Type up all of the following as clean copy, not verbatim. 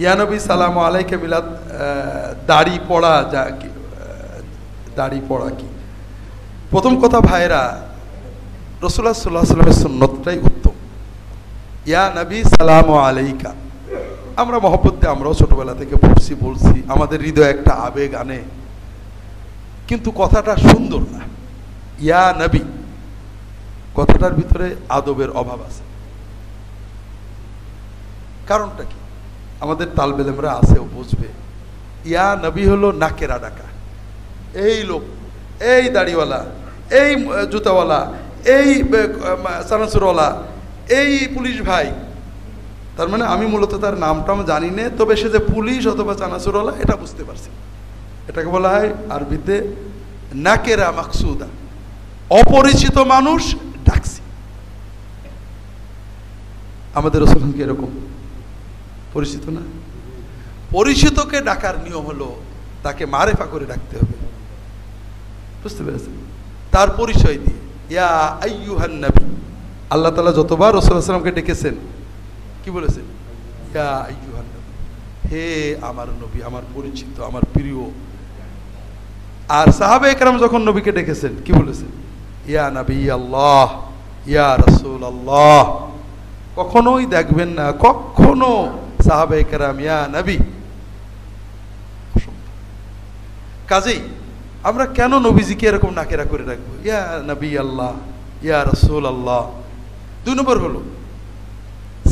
ইয়া নবী সালামু আলাইকা মিলাদ দাড়ি পড়া দাড়ি পড়া কি? প্রথম কথা ভাইরা, রাসূলুল্লাহ সাল্লাল্লাহু আলাইহি ওয়াসাল্লামের সুন্নতটাই উত্তম। ইয়া নবী সালামু আলাইকা, আমরা মহব্বত দিয়ে আমরাও ছোটবেলা থেকে পড়ছি, বলছি, আমাদের হৃদয়ে একটা আবেগ আনে, কিন্তু কথাটা সুন্দর না। ইয়া নবী কথাটার ভিতরে আদবের অভাব আছে। কারণটা কি? আমাদের তালবেলেমরা আছে, ও বুঝবে। ইয়া নবী হলো নাকেরা ডাকা, এই লোক, এই দাড়িওয়ালা, এই জুতাওয়ালা, এই চানাচুরওয়ালা, এই পুলিশ ভাই। তার মানে আমি মূলত তার নামটাও জানি না, তবে সে যে পুলিশ অথবা চানাচুরওয়ালা এটা বুঝতে পারছি। এটাকে বলা হয় আরবিতে নাকেরা মাকসুদা, অপরিচিত মানুষ ডাকছি। আমাদের রাসূল কি এরকম পরিচিত না? পরিচিতকে ডাকার নিয়ম হলো তাকে মারেফা করে ডাকতে হবে, বুঝতে পেরেছেন? তার পরিচয় দিয়ে ইয়া আইয়ুহান নবী। আল্লাহ তাআলা যতবার রাসূল সাল্লাল্লাহু আলাইহি ওয়াসাল্লামকে ডেকেছেন কি বলেছেন? ইয়া আইয়ুহান নবী, হে আমার নবী, আমার পরিচিত, আমার প্রিয়। আর সাহাবায়ে কেরাম যখন নবীকে ডেকেছেন কি বলেছেন? ইয়া নবী আল্লাহ, ইয়া রাসূল আল্লাহ। কখনোই দেখবেন না কখনো সাহাবায়ে কেরাম ইয়া নবী। কাজেই আমরা কেন নবীজিকে এরকম নাকেরা করে রাখবো? ইয়া নবী আল্লাহ, ইয়া রাসূল আল্লাহ। 2 নম্বর হলো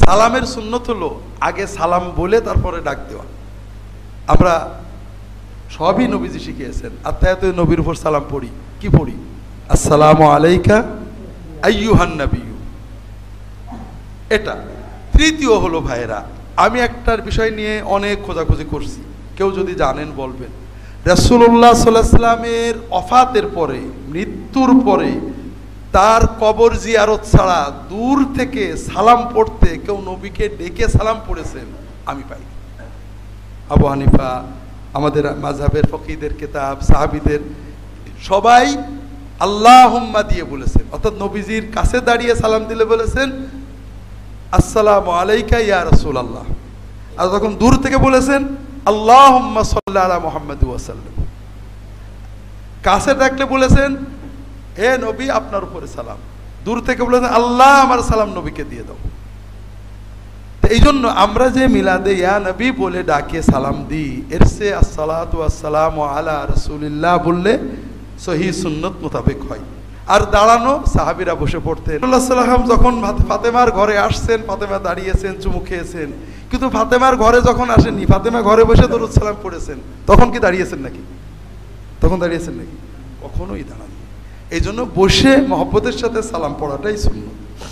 সালামের সুন্নত হলো আগে সালাম বলে তারপরে ডাক দেওয়া। আমরা সবই নবীজি শিখিয়েছেন। আত্তাহিয়াতুন নবীর উপর সালাম পড়ি, কি পড়ি? আসসালামু আলাইকা আইয়ুহান নবী। এটা। তৃতীয় হলো ভাইরা, আমি একটার বিষয় নিয়ে অনেক খোঁজাখুঁজি করছি, কেউ যদি জানেন বলবেন। রাসূলুল্লাহ সাল্লাল্লাহু আলাইহি ওয়াসাল্লামের ওফাতের পরে, মৃত্যুর পরে তার কবর জিয়ারত ছাড়া দূর থেকে সালাম পড়তে কেউ নবীকে ডেকে সালাম পড়েছেন আমি পাই। আবু হানিফা, আমাদের মাযহাবের ফকিহদের কিতাব, সাহাবীদের সবাই আল্লাহুম্মা দিয়ে বলেছেন, অর্থাৎ নবীজির কাছে দাঁড়িয়ে সালাম দিলে বলেছেন আসসালামু আলাইকা ইয়া রাসূলুল্লাহ। আর যখন দূর থেকে বলেছেন আল্লাহুম্মা সাল্লি আলা মুহাম্মাদ ওয়া সাল্লাম। কাছে ডাকলে বলেছেন হে নবী আপনার উপরে সালাম। দূর থেকে বলেছেন আল্লাহ আমার সালাম নবীকে দিয়ে দাও। তো এই জন্য আমরা যে মিলাদে ইয়া নবী বলে ডাকে সালাম দিই, এর সে আসসালাতু ওয়াসসালামু আলা রাসূলিল্লাহ বললে সহিহ সুন্নত মোতাবেক হয়। আর দাঁড়ানো সাহাবীরা বসে পড়তেন। রাসূলুল্লাহ সাল্লাল্লাহু আলাইহি ওয়াসাল্লাম যখন ফাতেমার ঘরে আসছেন, ফাতেমা দাঁড়িয়েছেন, চুমু খেয়েছেন, কিন্তু ফাতেমার ঘরে যখন আসেননি, ফাতেমা ঘরে বসে দরুদ সালাম পড়েছেন, তখন কি দাঁড়িয়েছেন নাকি? তখন দাঁড়িয়েছেন নাকি? কখনোই দাঁড়াননি। এই জন্য বসে মহব্বতের সাথে সালাম পড়াটাই সুন্নত।